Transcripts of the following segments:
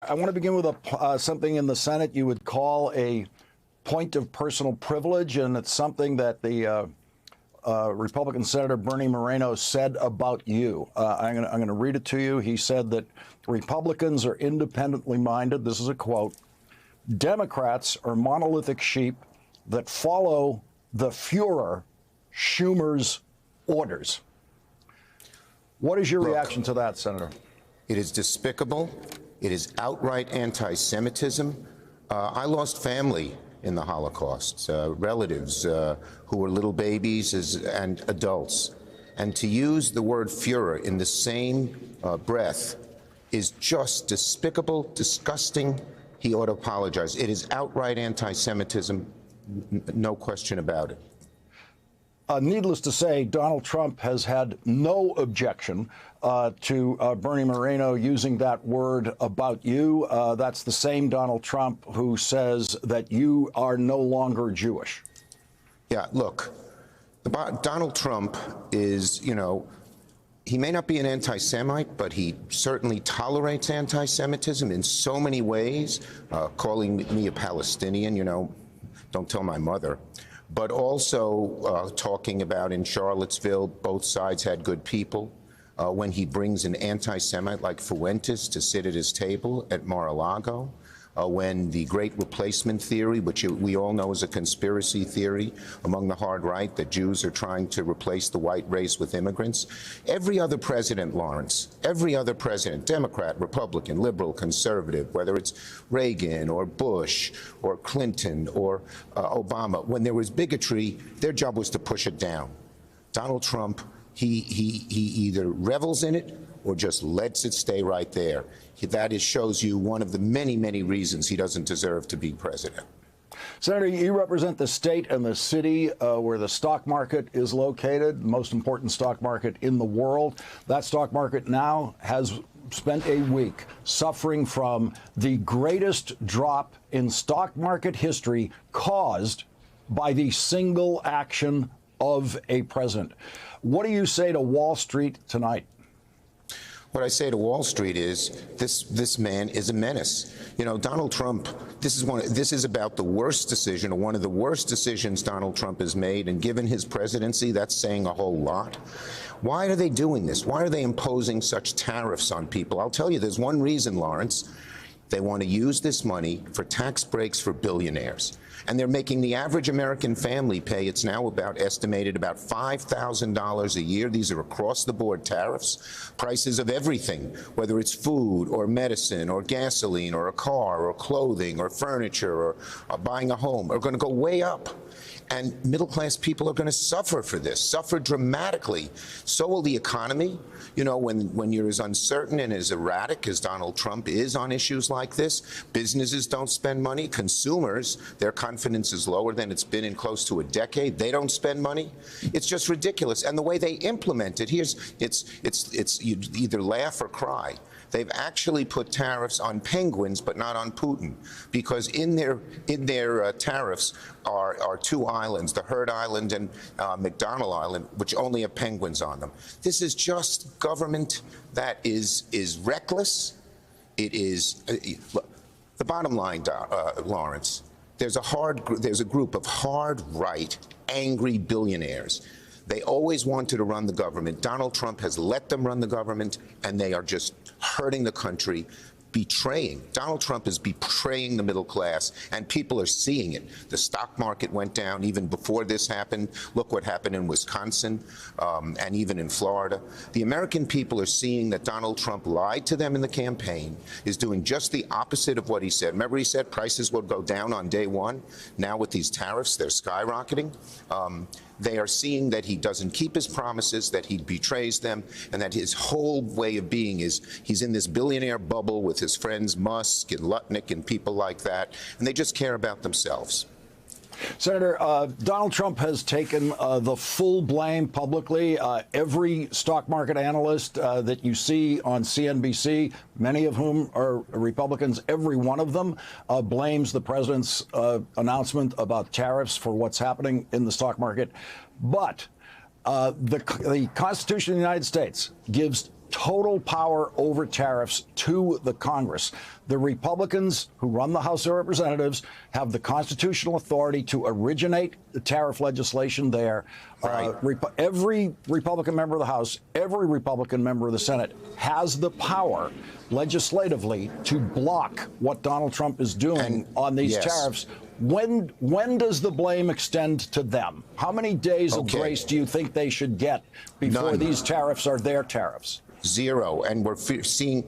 I want to begin with something in the Senate you would call a point of personal privilege, and it's something that the Republican Senator Bernie Moreno said about you. I'm going to read it to you. He said that Republicans are independently minded. This is a quote. Democrats are monolithic sheep that follow the Fuhrer, Schumer's orders. What is your reaction to that, Senator? It is despicable. It is outright anti-Semitism. I lost family in the Holocaust, relatives who were little babies and adults. And to use the word Fuhrer in the same breath is just despicable, disgusting. He ought to apologize. It is outright anti-Semitism, no question about it. Needless to say, Donald Trump has had no objection to Bernie Moreno using that word about you. That's the same Donald Trump who says that you are no longer Jewish. Yeah, look, Donald Trump is, he may not be an anti-Semite, but he certainly tolerates anti-Semitism in so many ways, calling me a Palestinian, don't tell my mother. But also talking about in Charlottesville, both sides had good people. When he brings an anti-Semite like Fuentes to sit at his table at Mar-a-Lago, when the Great Replacement theory, which we all know is a conspiracy theory among the hard right, that Jews are trying to replace the white race with immigrants. Every other president, Lawrence, every other president, Democrat, Republican, liberal, conservative, whether it's Reagan or Bush or Clinton or Obama, when there was bigotry, their job was to push it down. Donald Trump, he either revels in it or just lets it stay right there. That shows you one of the many, many reasons he doesn't deserve to be president. Senator, you represent the state and the city where the stock market is located, the most important stock market in the world. That stock market now has spent a week suffering from the greatest drop in stock market history caused by the single action of a president. What do you say to Wall Street tonight? What I say to Wall Street is this man is a menace. Donald Trump, this is about the worst decision, or one of the worst decisions Donald Trump has made, and given his presidency, that's saying a whole lot. Why are they doing this? Why are they imposing such tariffs on people? I'll tell you, there's one reason, Lawrence. They want to use this money for tax breaks for billionaires. And they're making the average American family pay, it's now estimated about $5,000 a year. These are across the board tariffs, prices of everything, whether it's food or medicine or gasoline or a car or clothing or furniture or buying a home are going to go way up. And middle-class people are going to suffer for this, suffer dramatically. So will the economy. When you're as uncertain and as erratic as Donald Trump is on issues like this, businesses don't spend money. Consumers, their confidence is lower than it's been in close to a decade. They don't spend money. It's just ridiculous. And the way they implement it, it's you either laugh or cry. They've actually put tariffs on penguins, but not on Putin, because in their tariffs are two islands, the Heard Island and McDonnell Island, which only have penguins on them. This is just government that is reckless. It is look, the bottom line, Lawrence. There's a group of hard right, angry billionaires. They always wanted to run the government. Donald Trump has let them run the government, and they are just hurting the country, betraying. Donald Trump is betraying the middle class, and people are seeing it. The stock market went down even before this happened. Look what happened in Wisconsin and even in Florida. The American people are seeing that Donald Trump lied to them in the campaign, is doing just the opposite of what he said. Remember, he said prices would go down on day one. Now with these tariffs, they're skyrocketing. They are seeing that he doesn't keep his promises, that he betrays them, and that his whole way of being is he's in this billionaire bubble with his friends Musk and Lutnick and people like that, and they just care about themselves. Senator, Donald Trump has taken the full blame publicly. Every stock market analyst that you see on CNBC, many of whom are Republicans, every one of them blames the president's announcement about tariffs for what's happening in the stock market. But the Constitution of the United States gives total power over tariffs to the Congress. The Republicans who run the House of Representatives have the constitutional authority to originate the tariff legislation there. Right. Every Republican member of the House, every Republican member of the Senate has the power legislatively to block what Donald Trump is doing on these tariffs. When does the blame extend to them? How many days of grace do you think they should get before these tariffs are their tariffs? Zero. And we're seeing,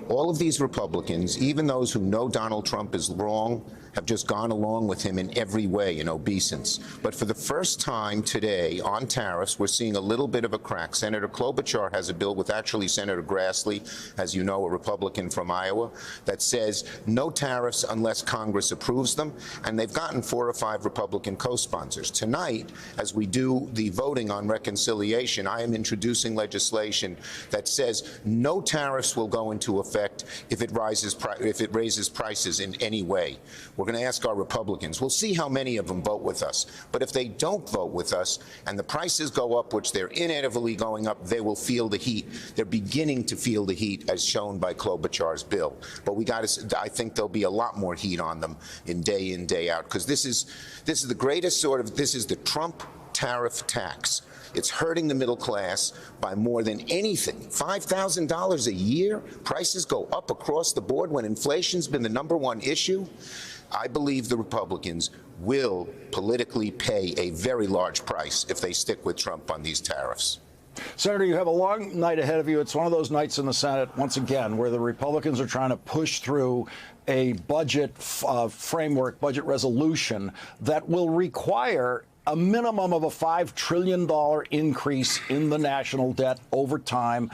all of these Republicans, even those who know Donald Trump is wrong, have just gone along with him in every way in obeisance. But for the first time today on tariffs, we're seeing a little bit of a crack. Senator Klobuchar has a bill with actually Senator Grassley, as you know, a Republican from Iowa, that says no tariffs unless Congress approves them. And they've gotten 4 or 5 Republican co-sponsors. Tonight, as we do the voting on reconciliation, I am introducing legislation that says no tariffs will go into effect if it raises prices in any way. We're going to ask our Republicans. We'll see how many of them vote with us. But if they don't vote with us and the prices go up, which they're inevitably going up, they will feel the heat. They're beginning to feel the heat, as shown by Klobuchar's bill. But I think there'll be a lot more heat on them in, day out, because this is the greatest this is the Trump tariff tax. It's hurting the middle class by more than anything. $5,000 a year. Prices go up across the board when inflation's been the #1 issue. I believe the Republicans will politically pay a very large price if they stick with Trump on these tariffs. Senator, you have a long night ahead of you. It's one of those nights in the Senate, once again, where the Republicans are trying to push through a budget framework, budget resolution that will require a minimum of a $5 trillion increase in the national debt over time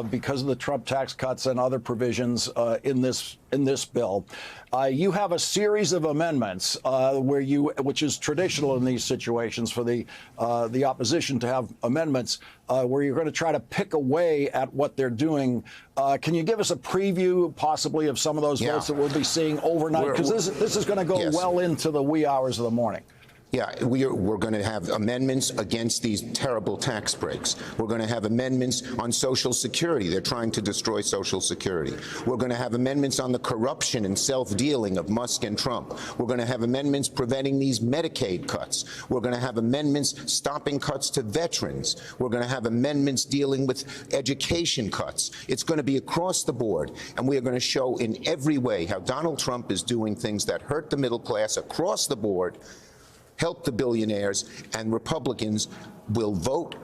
because of the Trump tax cuts and other provisions in this bill. You have a series of amendments which is traditional in these situations for the opposition to have amendments where you're going to try to pick away at what they're doing. Can you give us a preview, possibly, of some of those votes that we'll be seeing overnight? Because this is going to go well into the wee hours of the morning. Yeah, we're going to have amendments against these terrible tax breaks. We're going to have amendments on Social Security. They're trying to destroy Social Security. We're going to have amendments on the corruption and self-dealing of Musk and Trump. We're going to have amendments preventing these Medicaid cuts. We're going to have amendments stopping cuts to veterans. We're going to have amendments dealing with education cuts. It's going to be across the board, and we are going to show in every way how Donald Trump is doing things that hurt the middle class across the board, help the billionaires, and Republicans will vote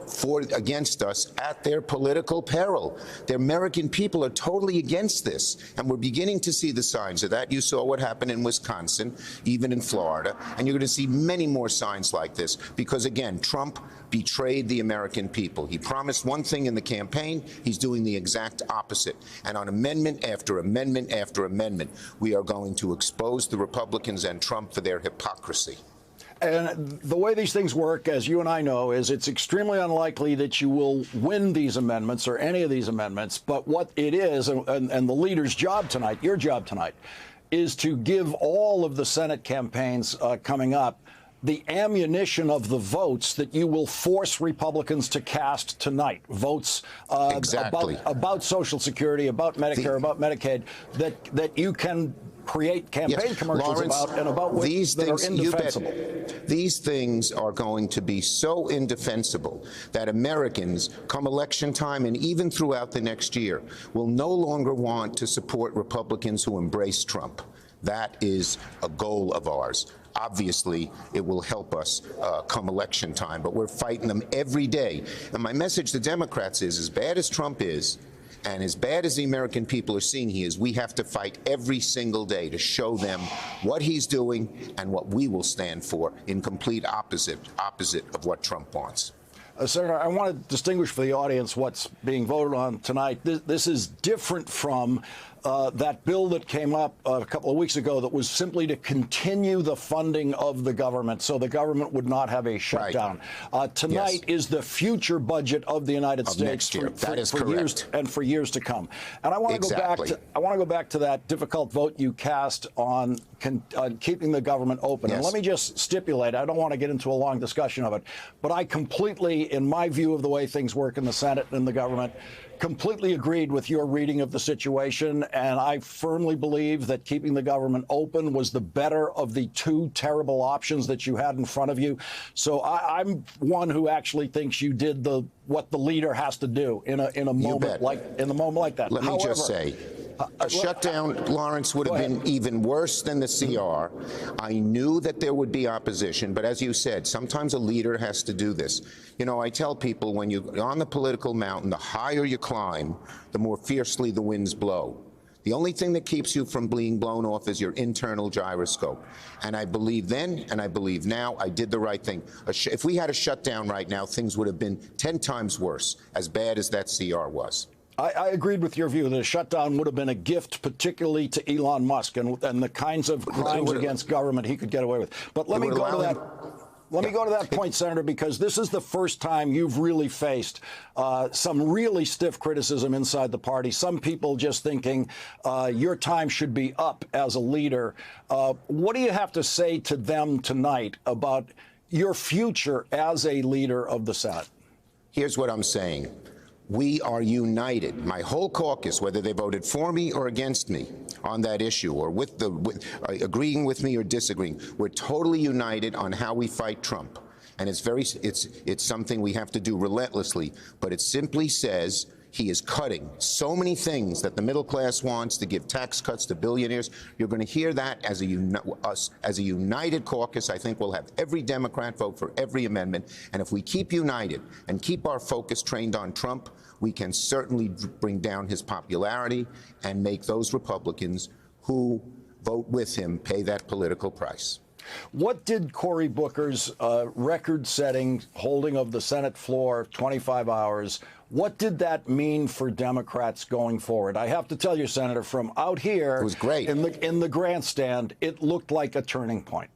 against us at their political peril. The American people are totally against this, and we're beginning to see the signs of that. You saw what happened in Wisconsin, even in Florida, and you're going to see many more signs like this because, again, Trump betrayed the American people. He promised one thing in the campaign. He's doing the exact opposite. And on amendment after amendment after amendment, we are going to expose the Republicans and Trump for their hypocrisy. And the way these things work, as you and I know, is it's extremely unlikely that you will win these amendments or any of these amendments. But what it is, and the leader's job tonight, your job tonight, is to give all of the Senate campaigns coming up the ammunition of the votes that you will force Republicans to cast tonight. Votes about Social Security, about Medicare, about Medicaid, that you can create campaign commercials Lawrence, about and about which that are indefensible. These things are going to be so indefensible that Americans, come election time and even throughout the next year, will no longer want to support Republicans who embrace Trump. That is a goal of ours. Obviously, it will help us come election time, but we're fighting them every day. And my message to Democrats is, as bad as Trump is, and as bad as the American people are seeing he is, we have to fight every single day to show them what he's doing and what we will stand for in complete opposite of what Trump wants. Senator, I want to distinguish for the audience what's being voted on tonight. This is different from that bill that came up a couple of weeks ago that was simply to continue the funding of the government so the government would not have a shutdown. Right. Tonight is the future budget of the United States for years to come. And I want to go back to that difficult vote you cast on keeping the government open. And let me just stipulate, I don't want to get into a long discussion of it, but I completely, in my view of the way things work in the Senate and the government, completely agreed with your reading of the situation, and I firmly believe that keeping the government open was the better of the two terrible options that you had in front of you. So I'm one who actually thinks you did what the leader has to do in a moment like that. Let me just say, a shutdown, Lawrence, would have been even worse than the CR. I knew that there would be opposition, but as you said, sometimes a leader has to do this. You know, I tell people when you're on the political mountain, the higher you climb, the more fiercely the winds blow. The only thing that keeps you from being blown off is your internal gyroscope. And I believe then, and I believe now, I did the right thing. If we had a shutdown right now, things would have been 10 times worse, as bad as that CR was. I agreed with your view that a shutdown would have been a gift, particularly to Elon Musk and the kinds of crimes against government he could get away with. But let me go to that. Let me go to that point, Senator, because this is the first time you've really faced some really stiff criticism inside the party. Some people just thinking your time should be up as a leader. What do you have to say to them tonight about your future as a leader of the Senate? Here's what I'm saying. We are united. My whole caucus, whether they voted for me or against me on that issue, or agreeing with me or disagreeing, we're totally united on how we fight Trump. And it's something we have to do relentlessly. But it simply says he is cutting so many things that the middle class wants, to give tax cuts to billionaires. You're going to hear that as a united caucus. I think we'll have every Democrat vote for every amendment. And if we keep united and keep our focus trained on Trump, we can certainly bring down his popularity and make those Republicans who vote with him pay that political price. What did Cory Booker's record-setting holding of the Senate floor, 25 hours, what did that mean for Democrats going forward? I have to tell you, Senator, from out here, it was great. In the grandstand, it looked like a turning point.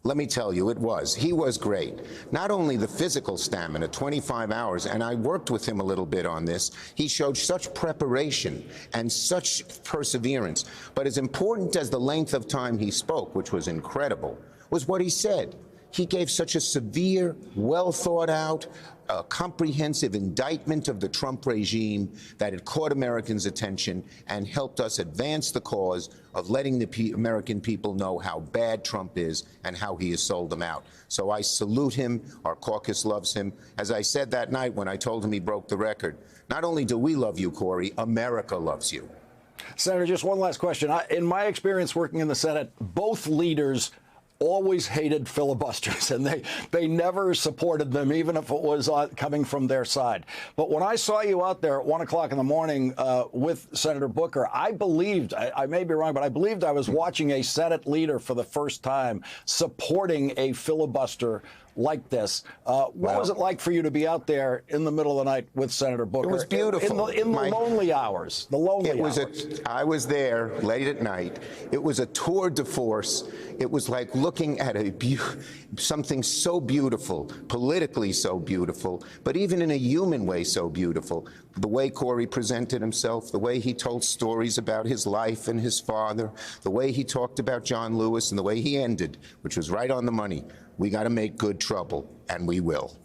Let me tell you, it was. He was great. Not only the physical stamina, 25 hours, and I worked with him a little bit on this. He showed such preparation and such perseverance. But as important as the length of time he spoke, which was incredible, was what he said. He gave such a severe, well-thought-out, comprehensive indictment of the Trump regime that it caught Americans' attention and helped us advance the cause of letting the American people know how bad Trump is and how he has sold them out. So I salute him. Our caucus loves him. As I said that night when I told him he broke the record, not only do we love you, Cory, America loves you. Senator, just one last question. In my experience working in the Senate, both leaders always hated filibusters, and they never supported them, even if it was coming from their side. But when I saw you out there at 1 o'clock in the morning with Senator Booker, I believed, I may be wrong, but I believed I was watching a Senate leader for the first time supporting a filibuster like this. What was it like for you to be out there in the middle of the night with Senator Booker? It was beautiful. In the lonely hours. The lonely hours. I was there late at night. It was a tour de force. It was like looking at something so beautiful, politically so beautiful, but even in a human way so beautiful. The way Cory presented himself, the way he told stories about his life and his father, the way he talked about John Lewis, and the way he ended, which was right on the money. We got to make good trouble, and we will.